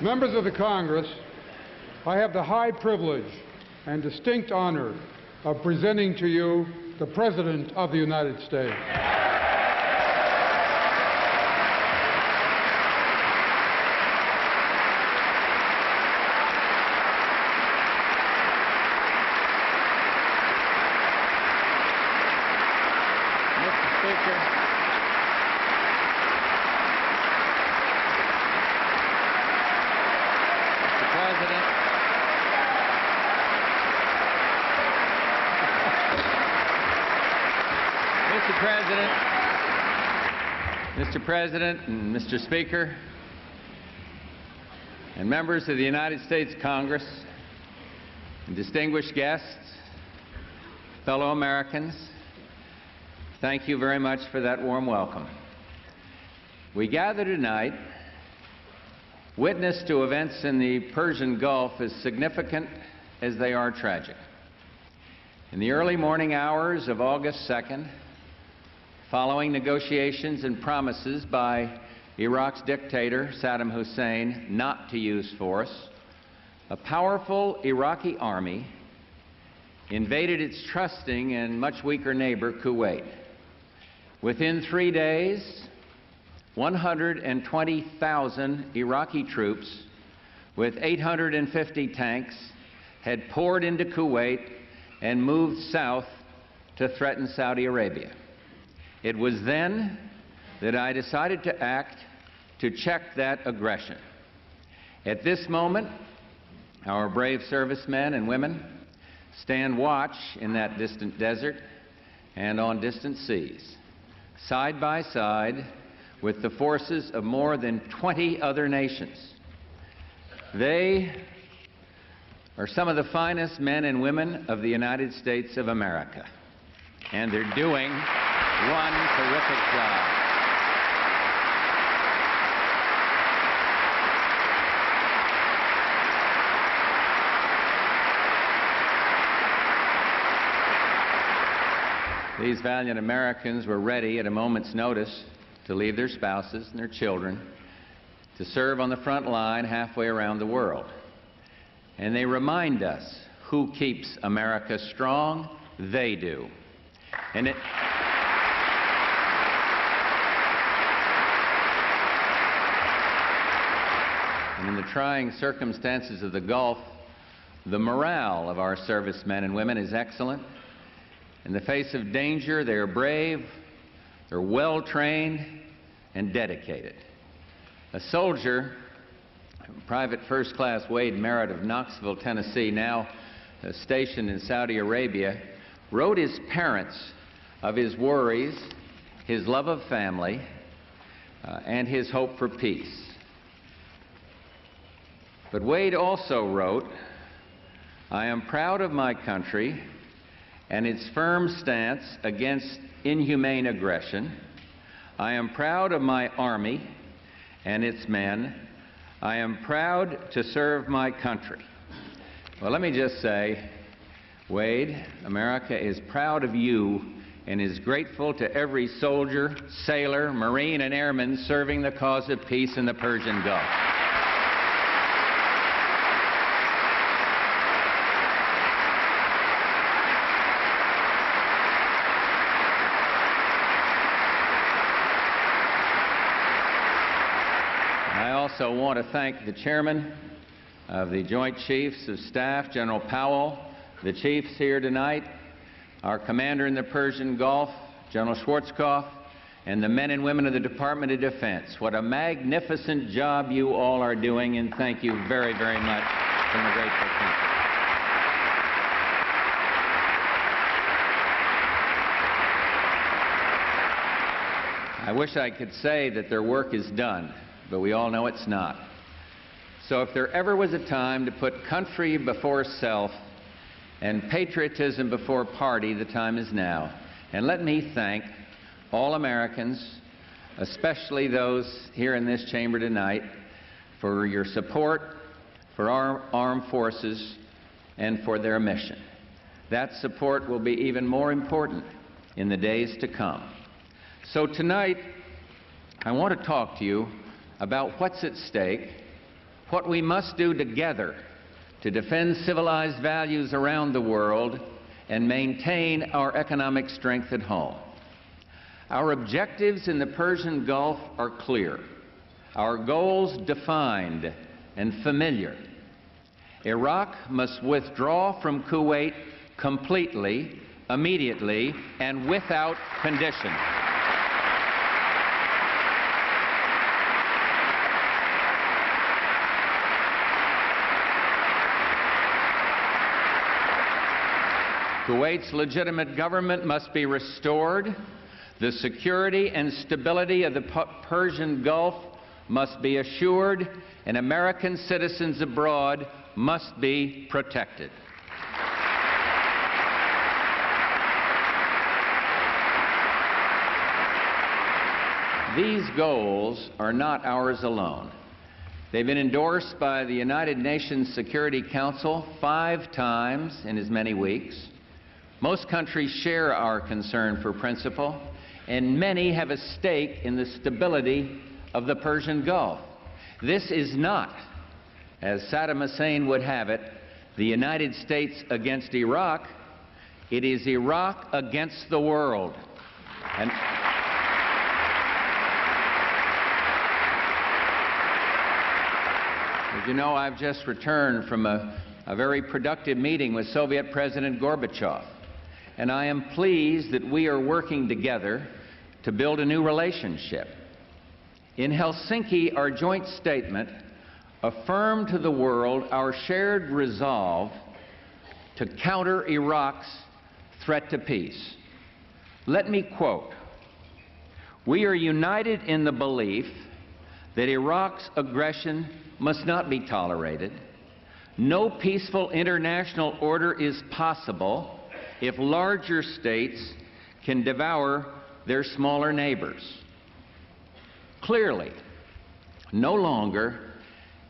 Members of the Congress, I have the high privilege and distinct honor of presenting to you the President of the United States. Mr. Speaker. Mr. President and Mr. Speaker, and members of the United States Congress, and distinguished guests, fellow Americans, thank you very much for that warm welcome. We gather tonight, witness to events in the Persian Gulf as significant as they are tragic. In the early morning hours of August 2nd, following negotiations and promises by Iraq's dictator, Saddam Hussein, not to use force, a powerful Iraqi army invaded its trusting and much weaker neighbor, Kuwait. Within 3 days, 120,000 Iraqi troops with 850 tanks had poured into Kuwait and moved south to threaten Saudi Arabia. It was then that I decided to act to check that aggression. At this moment, our brave servicemen and women stand watch in that distant desert and on distant seas, side by side with the forces of more than 20 other nations. They are some of the finest men and women of the United States of America, and they're doing one terrific job. These valiant Americans were ready at a moment's notice to leave their spouses and their children to serve on the front line halfway around the world. And they remind us who keeps America strong? They do. And in the trying circumstances of the Gulf, the morale of our servicemen and women is excellent. In the face of danger, they are brave, they're well-trained, and dedicated. A soldier, Private First Class Wade Merritt of Knoxville, Tennessee, now stationed in Saudi Arabia, wrote his parents of his worries, his love of family, and his hope for peace. But Wade also wrote, "I am proud of my country and its firm stance against inhumane aggression. I am proud of my Army and its men. I am proud to serve my country." Well, let me just say, Wade, America is proud of you and is grateful to every soldier, sailor, Marine, and airman serving the cause of peace in the Persian Gulf. I also want to thank the chairman of the Joint Chiefs of Staff, General Powell, the chiefs here tonight, our commander in the Persian Gulf, General Schwarzkopf, and the men and women of the Department of Defense. What a magnificent job you all are doing, and thank you very, very much from a grateful country. I wish I could say that their work is done, but we all know it's not. So if there ever was a time to put country before self and patriotism before party, the time is now. And let me thank all Americans, especially those here in this chamber tonight, for your support for our armed forces and for their mission. That support will be even more important in the days to come. So tonight, I want to talk to you about what's at stake, what we must do together to defend civilized values around the world and maintain our economic strength at home. Our objectives in the Persian Gulf are clear, our goals defined and familiar. Iraq must withdraw from Kuwait completely, immediately, and without condition. Kuwait's legitimate government must be restored. The security and stability of the Persian Gulf must be assured, and American citizens abroad must be protected. These goals are not ours alone. They've been endorsed by the United Nations Security Council 5 times in as many weeks. Most countries share our concern for principle, and many have a stake in the stability of the Persian Gulf. This is not, as Saddam Hussein would have it, the United States against Iraq. It is Iraq against the world. And as you know, I've just returned from a very productive meeting with Soviet President Gorbachev. And I am pleased that we are working together to build a new relationship. In Helsinki, our joint statement affirmed to the world our shared resolve to counter Iraq's threat to peace. Let me quote, "We are united in the belief that Iraq's aggression must not be tolerated. No peaceful international order is possible if larger states can devour their smaller neighbors. Clearly, no longer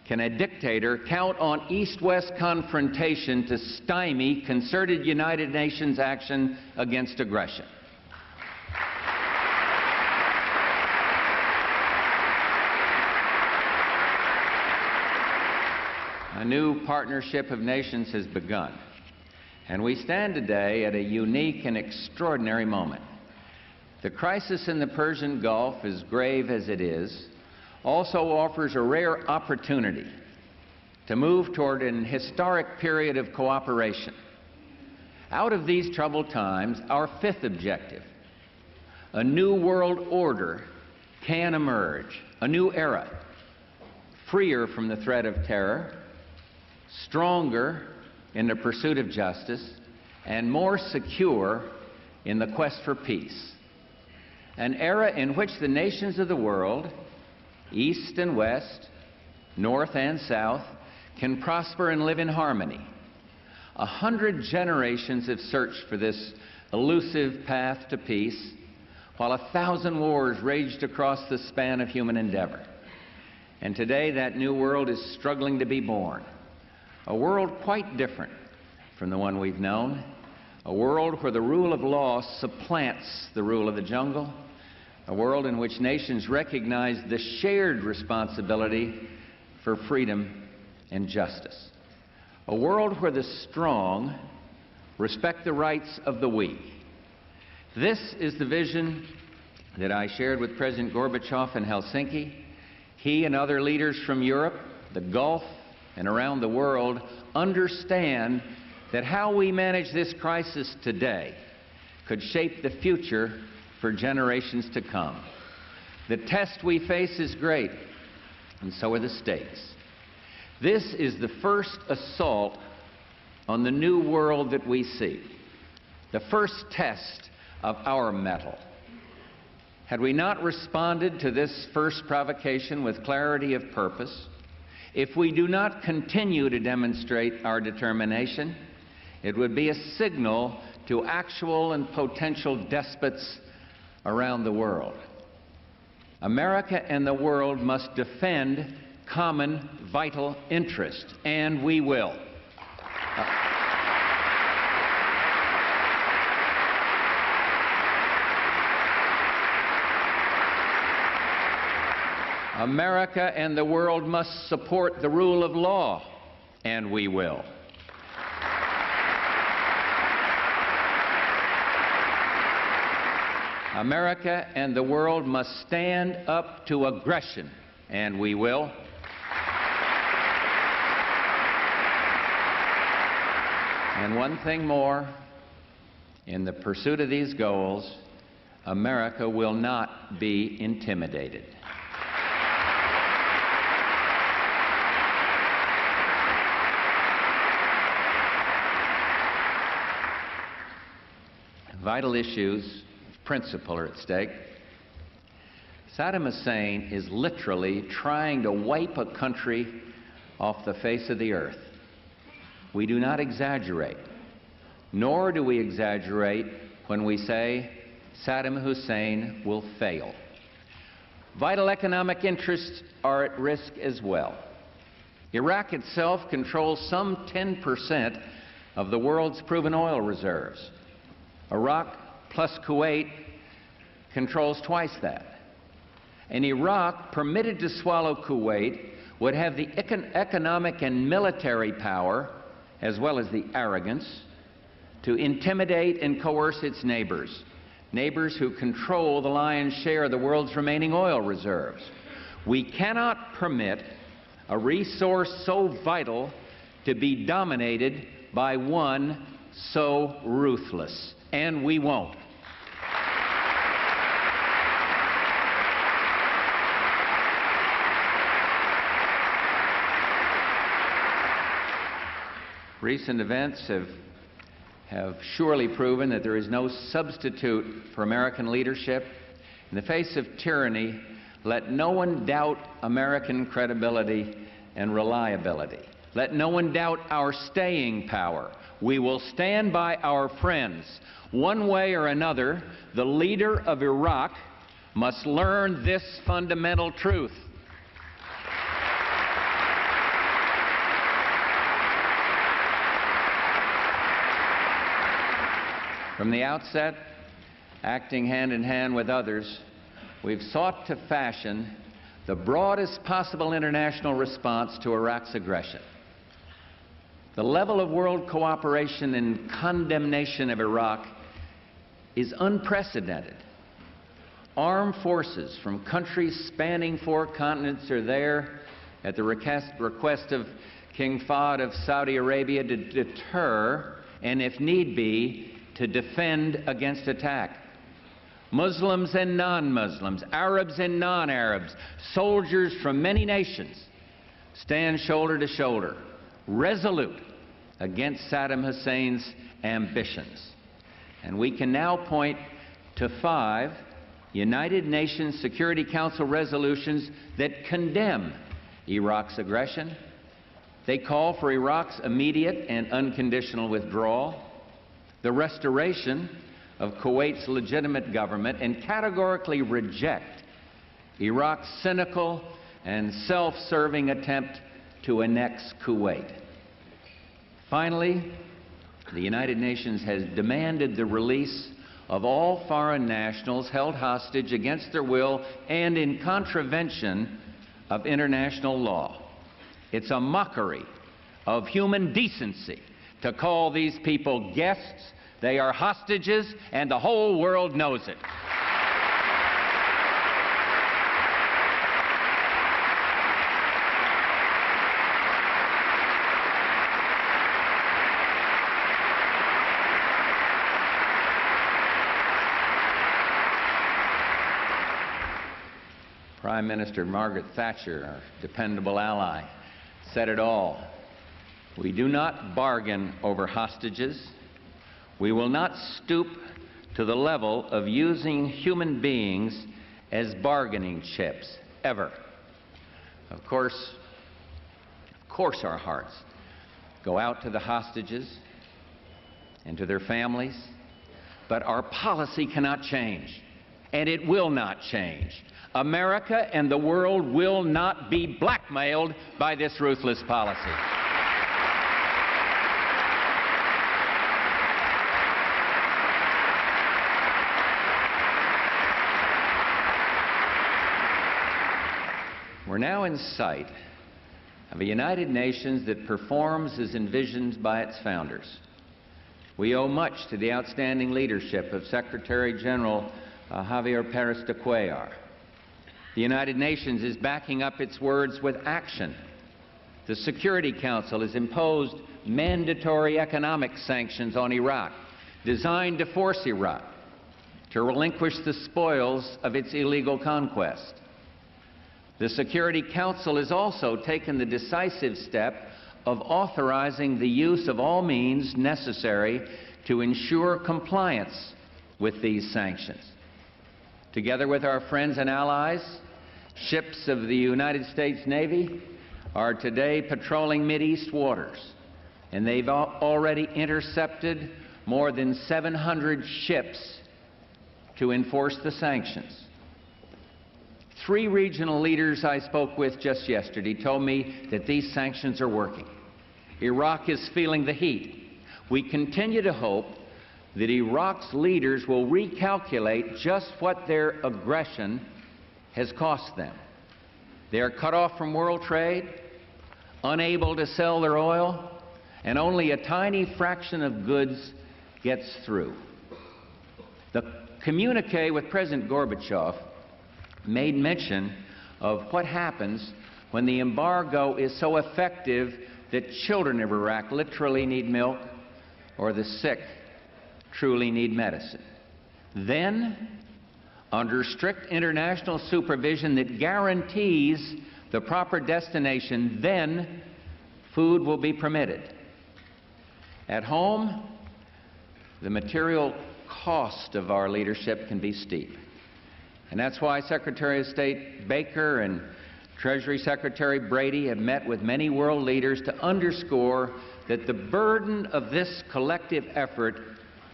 can a dictator count on East-West confrontation to stymie concerted United Nations action against aggression." A new partnership of nations has begun, and we stand today at a unique and extraordinary moment. The crisis in the Persian Gulf, as grave as it is, also offers a rare opportunity to move toward an historic period of cooperation. Out of these troubled times, our 5th objective, a new world order, can emerge, a new era, freer from the threat of terror, stronger in the pursuit of justice, and more secure in the quest for peace. An era in which the nations of the world, East and West, North and South, can prosper and live in harmony. 100 generations have searched for this elusive path to peace, while 1,000 wars raged across the span of human endeavor. And today that new world is struggling to be born. A world quite different from the one we've known. A world where the rule of law supplants the rule of the jungle. A world in which nations recognize the shared responsibility for freedom and justice. A world where the strong respect the rights of the weak. This is the vision that I shared with President Gorbachev in Helsinki. He and other leaders from Europe, the Gulf, and around the world understand that how we manage this crisis today could shape the future for generations to come. The test we face is great, and so are the stakes. This is the first assault on the new world that we see, the first test of our mettle. Had we not responded to this first provocation with clarity of purpose, if we do not continue to demonstrate our determination, it would be a signal to actual and potential despots around the world. America and the world must defend common vital interest, and we will. America and the world must support the rule of law, and we will. America and the world must stand up to aggression, and we will. And one thing more, in the pursuit of these goals, America will not be intimidated. Vital issues of principle are at stake. Saddam Hussein is literally trying to wipe a country off the face of the earth. We do not exaggerate, nor do we exaggerate when we say Saddam Hussein will fail. Vital economic interests are at risk as well. Iraq itself controls some 10% of the world's proven oil reserves. Iraq plus Kuwait controls twice that. And Iraq, permitted to swallow Kuwait, would have the economic and military power, as well as the arrogance, to intimidate and coerce its neighbors, neighbors who control the lion's share of the world's remaining oil reserves. We cannot permit a resource so vital to be dominated by one so ruthless, and we won't. Recent events have surely proven that there is no substitute for American leadership. In the face of tyranny, let no one doubt American credibility and reliability. Let no one doubt our staying power. We will stand by our friends. One way or another, the leader of Iraq must learn this fundamental truth. From the outset, acting hand in hand with others, we've sought to fashion the broadest possible international response to Iraq's aggression. The level of world cooperation and condemnation of Iraq is unprecedented. Armed forces from countries spanning 4 continents are there at the request of King Fahd of Saudi Arabia to deter and, if need be, to defend against attack. Muslims and non-Muslims, Arabs and non-Arabs, soldiers from many nations stand shoulder to shoulder, resolute against Saddam Hussein's ambitions. And we can now point to 5 United Nations Security Council resolutions that condemn Iraq's aggression. They call for Iraq's immediate and unconditional withdrawal, the restoration of Kuwait's legitimate government, and categorically reject Iraq's cynical and self-serving attempt to annex Kuwait. Finally, the United Nations has demanded the release of all foreign nationals held hostage against their will and in contravention of international law. It's a mockery of human decency to call these people guests. They are hostages, and the whole world knows it. Prime Minister Margaret Thatcher, our dependable ally, said it all. We do not bargain over hostages. We will not stoop to the level of using human beings as bargaining chips, ever. Of course our hearts go out to the hostages and to their families, but our policy cannot change, and it will not change. America and the world will not be blackmailed by this ruthless policy. We're now in sight of a United Nations that performs as envisioned by its founders. We owe much to the outstanding leadership of Secretary General Javier Pérez de Cuellar. The United Nations is backing up its words with action. The Security Council has imposed mandatory economic sanctions on Iraq, designed to force Iraq to relinquish the spoils of its illegal conquest. The Security Council has also taken the decisive step of authorizing the use of all means necessary to ensure compliance with these sanctions. Together with our friends and allies, ships of the United States Navy are today patrolling Mideast waters, and they've already intercepted more than 700 ships to enforce the sanctions. 3 regional leaders I spoke with just yesterday told me that these sanctions are working. Iraq is feeling the heat. We continue to hope that Iraq's leaders will recalculate just what their aggression has cost them. They are cut off from world trade, unable to sell their oil, and only a tiny fraction of goods gets through. The communique with President Gorbachev made mention of what happens when the embargo is so effective that children of Iraq literally need milk, or the sick truly need medicine. Then, under strict international supervision that guarantees the proper destination, then food will be permitted. At home, the material cost of our leadership can be steep. And that's why Secretary of State Baker and Treasury Secretary Brady have met with many world leaders to underscore that the burden of this collective effort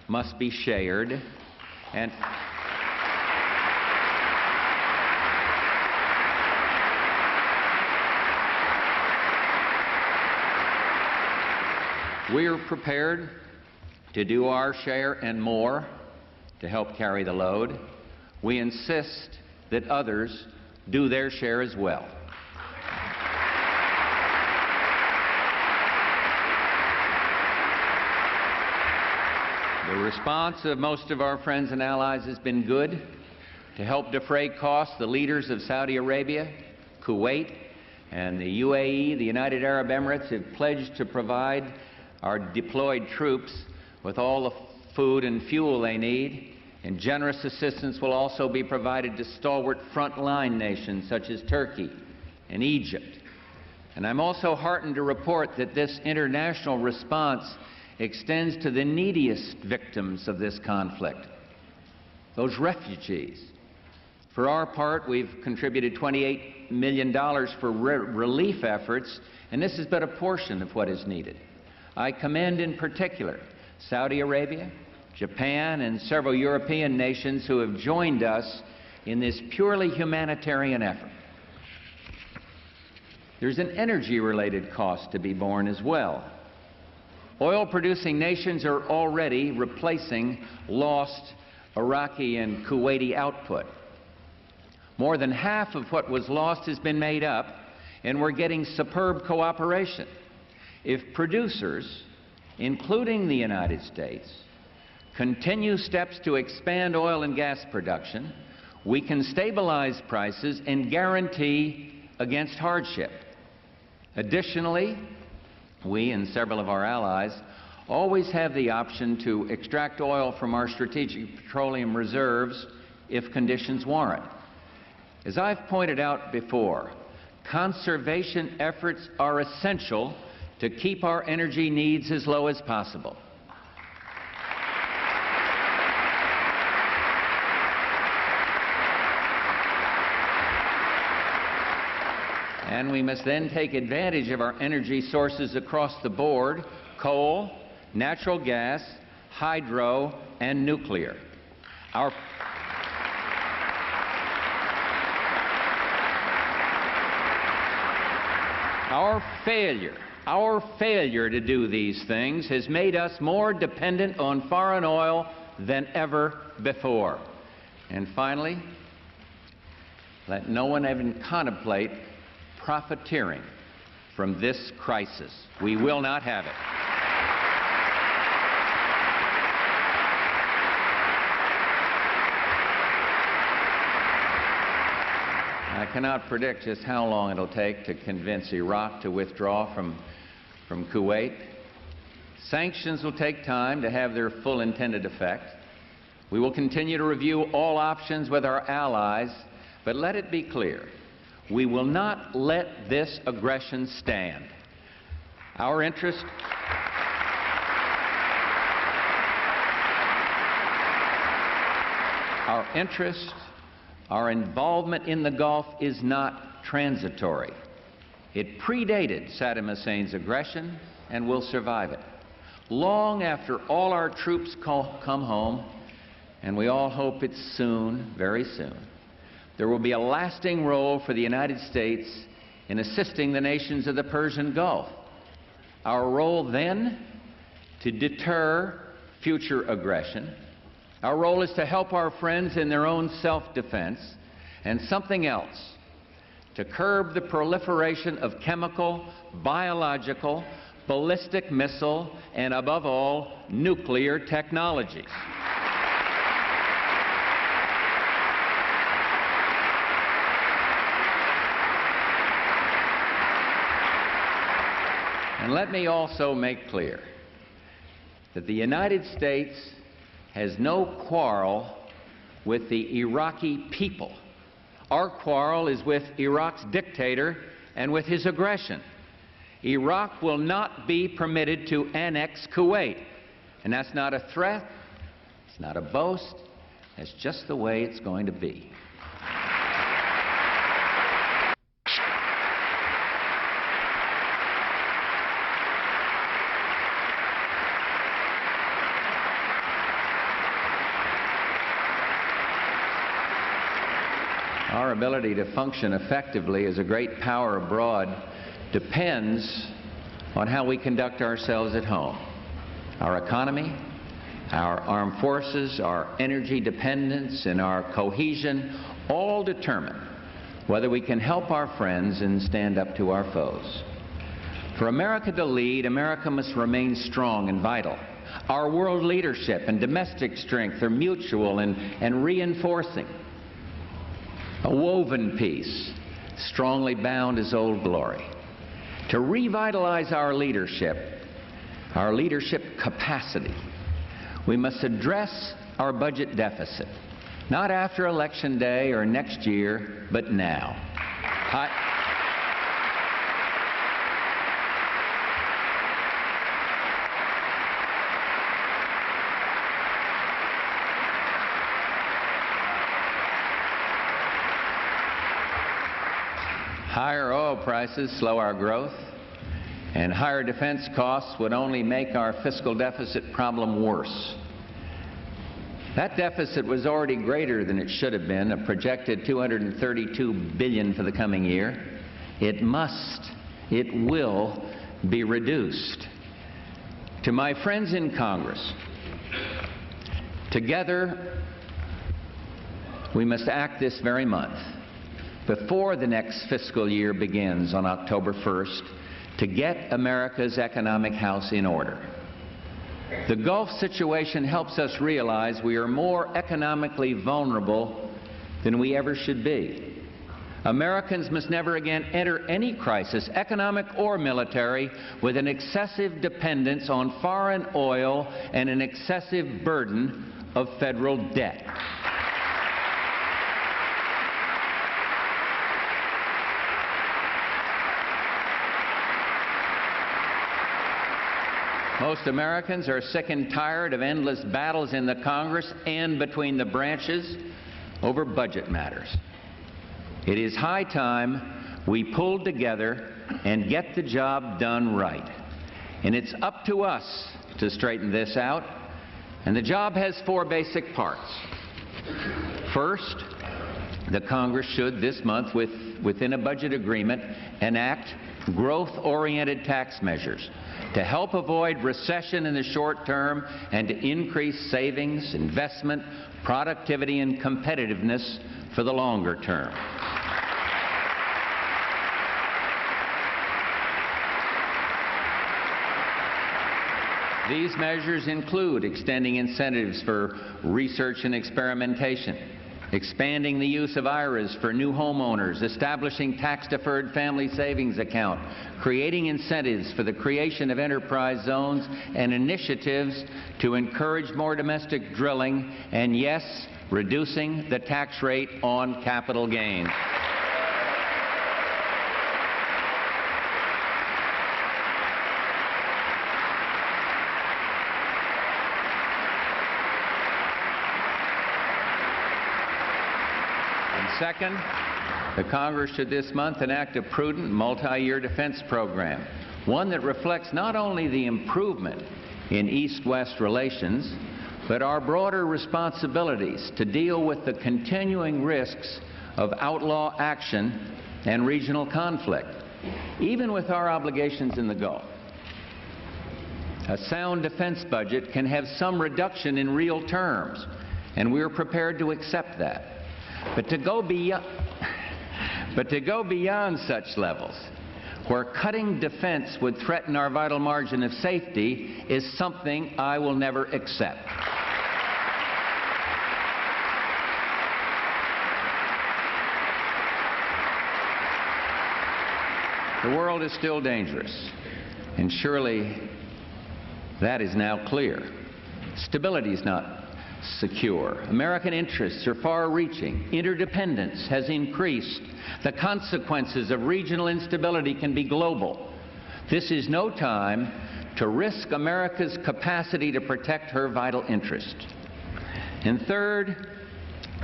must be shared, and we are prepared to do our share and more to help carry the load. We insist that others do their share as well. The response of most of our friends and allies has been good. To help defray costs, the leaders of Saudi Arabia, Kuwait, and the UAE, the United Arab Emirates, have pledged to provide our deployed troops with all the food and fuel they need. And generous assistance will also be provided to stalwart frontline nations such as Turkey and Egypt. And I'm also heartened to report that this international response extends to the neediest victims of this conflict, those refugees. For our part, we've contributed $28 million for relief efforts, and this is but a portion of what is needed. I commend in particular Saudi Arabia, Japan, and several European nations who have joined us in this purely humanitarian effort. There's an energy-related cost to be borne as well. Oil-producing nations are already replacing lost Iraqi and Kuwaiti output. More than half of what was lost has been made up, and we're getting superb cooperation. If producers, including the United States, continue steps to expand oil and gas production, we can stabilize prices and guarantee against hardship. Additionally, we and several of our allies always have the option to extract oil from our strategic petroleum reserves if conditions warrant. As I've pointed out before, conservation efforts are essential to keep our energy needs as low as possible. And we must then take advantage of our energy sources across the board: coal, natural gas, hydro, and nuclear. Our failure to do these things has made us more dependent on foreign oil than ever before. And finally, let no one even contemplate profiteering from this crisis. We will not have it. I cannot predict just how long it'll take to convince Iraq to withdraw from Kuwait. Sanctions will take time to have their full intended effect. We will continue to review all options with our allies, but let it be clear, we will not let this aggression stand. Our interests our involvement in the Gulf is not transitory. It predated Saddam Hussein's aggression and will survive it. Long after all our troops come home, and we all hope it's soon, very soon, there will be a lasting role for the United States in assisting the nations of the Persian Gulf. Our role then, to deter future aggression. Our role is to help our friends in their own self-defense, and something else, to curb the proliferation of chemical, biological, ballistic missile, and above all, nuclear technologies. And let me also make clear that the United States has no quarrel with the Iraqi people. Our quarrel is with Iraq's dictator and with his aggression. Iraq will not be permitted to annex Kuwait. And that's not a threat, it's not a boast, that's just the way it's going to be. Our ability to function effectively as a great power abroad depends on how we conduct ourselves at home. Our economy, our armed forces, our energy dependence, and our cohesion all determine whether we can help our friends and stand up to our foes. For America to lead, America must remain strong and vital. Our world leadership and domestic strength are mutual and reinforcing. A woven piece, strongly bound as old glory. To revitalize our leadership capacity, we must address our budget deficit, not after Election Day or next year, but now. Higher oil prices slow our growth, and higher defense costs would only make our fiscal deficit problem worse. That deficit was already greater than it should have been, a projected $232 billion for the coming year. It will be reduced. To my friends in Congress, together we must act this very month, before the next fiscal year begins on October 1st, to get America's economic house in order. The Gulf situation helps us realize we are more economically vulnerable than we ever should be. Americans must never again enter any crisis, economic or military, with an excessive dependence on foreign oil and an excessive burden of federal debt. Most Americans are sick and tired of endless battles in the Congress and between the branches over budget matters. It is high time we pulled together and get the job done right. And it's up to us to straighten this out. And the job has four basic parts. First, the Congress should this month, within a budget agreement, enact growth-oriented tax measures to help avoid recession in the short term and to increase savings, investment, productivity, and competitiveness for the longer term. These measures include extending incentives for research and experimentation, expanding the use of IRAs for new homeowners, establishing tax-deferred family savings account, creating incentives for the creation of enterprise zones and initiatives to encourage more domestic drilling, and yes, reducing the tax rate on capital gains. Second, the Congress should this month enact a prudent multi-year defense program, one that reflects not only the improvement in East-West relations, but our broader responsibilities to deal with the continuing risks of outlaw action and regional conflict, even with our obligations in the Gulf. A sound defense budget can have some reduction in real terms, and we are prepared to accept that. But to go beyond such levels, where cutting defense would threaten our vital margin of safety, is something I will never accept. The world is still dangerous, and surely that is now clear. Stability is not secure. American interests are far-reaching. Interdependence has increased. The consequences of regional instability can be global. This is no time to risk America's capacity to protect her vital interests. And third,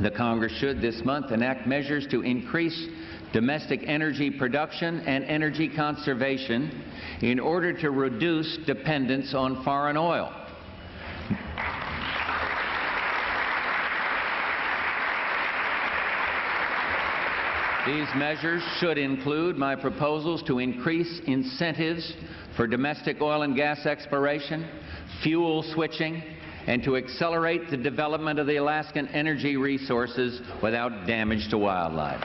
the Congress should this month enact measures to increase domestic energy production and energy conservation in order to reduce dependence on foreign oil. These measures should include my proposals to increase incentives for domestic oil and gas exploration, fuel switching, and to accelerate the development of the Alaskan energy resources without damage to wildlife.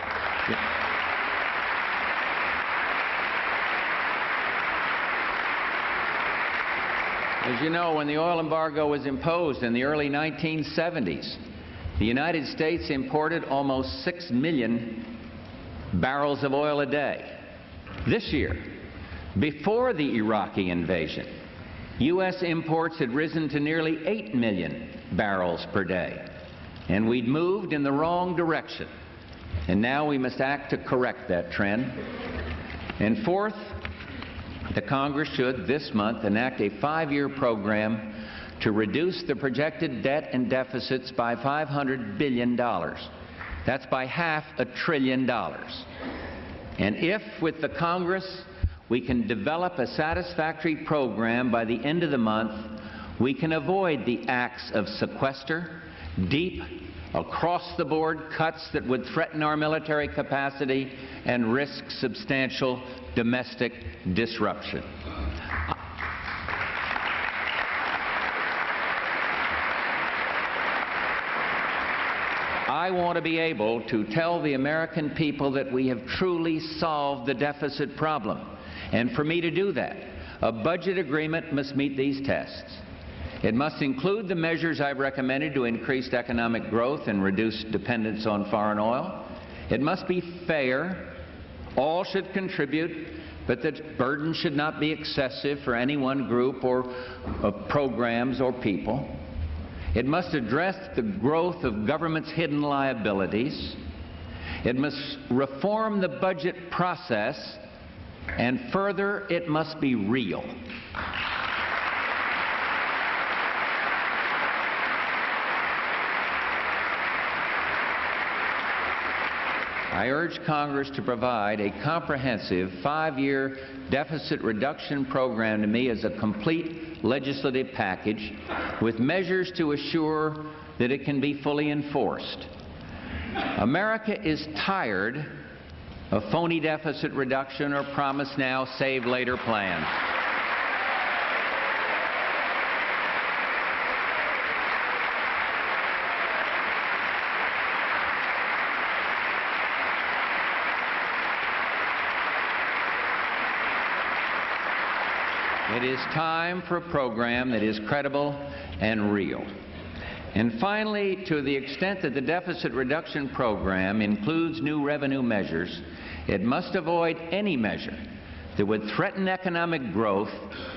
As you know, when the oil embargo was imposed in the early 1970s, the United States imported almost 6 million barrels of oil a day. This year, before the Iraqi invasion, U.S. imports had risen to nearly 8 million barrels per day. And we'd moved in the wrong direction. And now we must act to correct that trend. And fourth, the Congress should this month enact a 5-year program to reduce the projected debt and deficits by $500 billion. That's by $500 billion. And if, with the Congress, we can develop a satisfactory program by the end of the month, we can avoid the acts of sequester, deep, across-the-board cuts that would threaten our military capacity and risk substantial domestic disruption. I want to be able to tell the American people that we have truly solved the deficit problem. And for me to do that, a budget agreement must meet these tests. It must include the measures I've recommended to increase economic growth and reduce dependence on foreign oil. It must be fair. All should contribute, but the burden should not be excessive for any one group or programs or people. It must address the growth of government's hidden liabilities. It must reform the budget process, and further, it must be real. I urge Congress to provide a comprehensive 5-year deficit reduction program to me as a complete legislative package with measures to assure that it can be fully enforced. America is tired of phony deficit reduction or promise now, save later plans. It is time for a program that is credible and real. And finally, to the extent that the deficit reduction program includes new revenue measures, it must avoid any measure that would threaten economic growth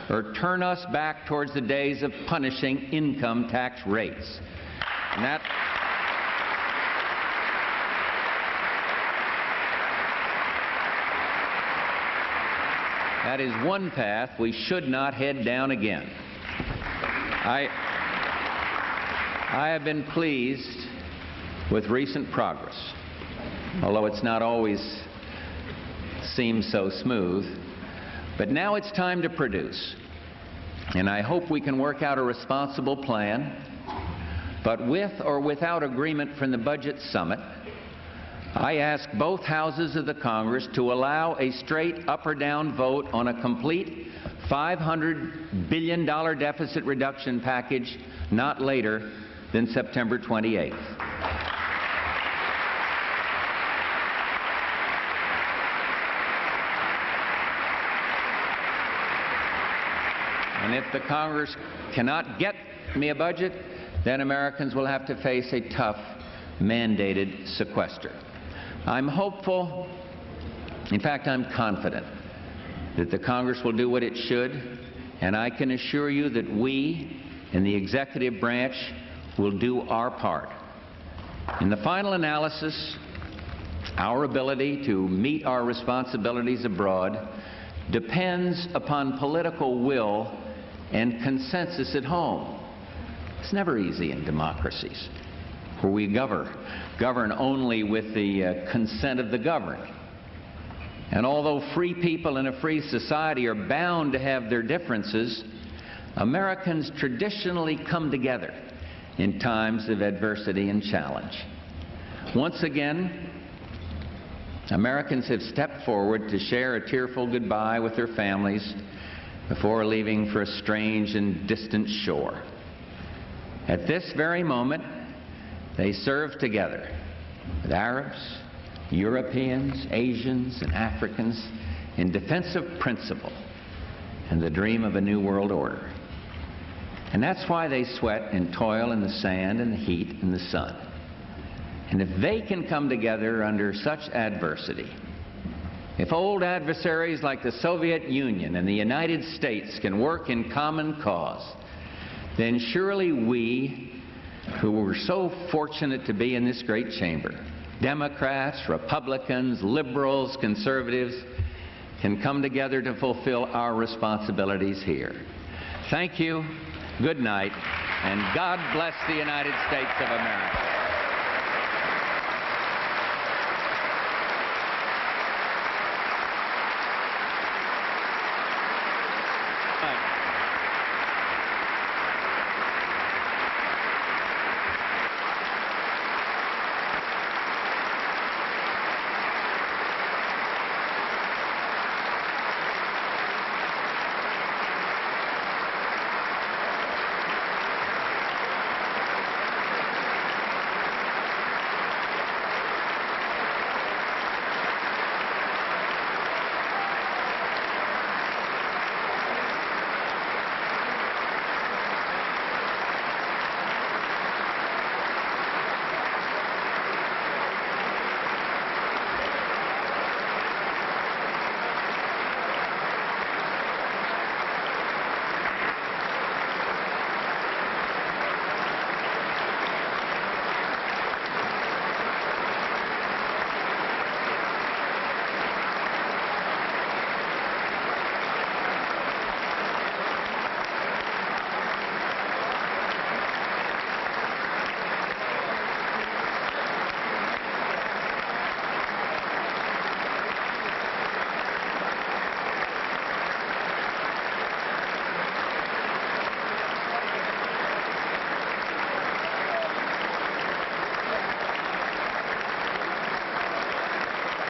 or turn us back towards the days of punishing income tax rates. And that is one path we should not head down again. I have been pleased with recent progress, although it's not always seemed so smooth. But now it's time to produce. And I hope we can work out a responsible plan. But with or without agreement from the Budget Summit, I ask both houses of the Congress to allow a straight up or down vote on a complete $500 billion deficit reduction package not later than September 28th. And if the Congress cannot get me a budget, then Americans will have to face a tough mandated sequester. I'm hopeful, in fact, I'm confident that the Congress will do what it should, and I can assure you that we in the executive branch will do our part. In the final analysis, our ability to meet our responsibilities abroad depends upon political will and consensus at home. It's never easy in democracies, where we govern only with the consent of the governed. And although free people in a free society are bound to have their differences, Americans traditionally come together in times of adversity and challenge. Once again, Americans have stepped forward to share a tearful goodbye with their families before leaving for a strange and distant shore. At this very moment, they serve together with Arabs, Europeans, Asians, and Africans in defense of principle and the dream of a new world order. And that's why they sweat and toil in the sand and the heat and the sun. And if they can come together under such adversity, if old adversaries like the Soviet Union and the United States can work in common cause, then surely we, who were so fortunate to be in this great chamber, Democrats, Republicans, liberals, conservatives, can come together to fulfill our responsibilities here. Thank you. Good night, and God bless the United States of America.